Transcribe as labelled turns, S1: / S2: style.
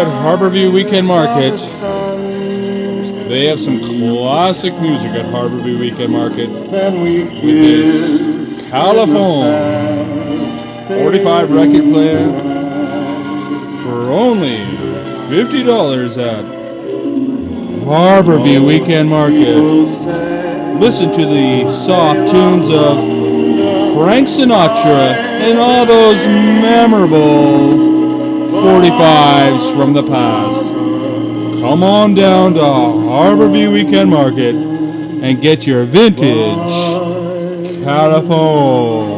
S1: at Harbourview Weekend Market. They have some classic music at Harbourview Weekend Market with this California 45 record player for only $50 at Harbourview Weekend Market. Listen to the soft tunes of Frank Sinatra and all those memorable 45s from the past. Come on down to Harbourview Weekend Market and get your vintage California.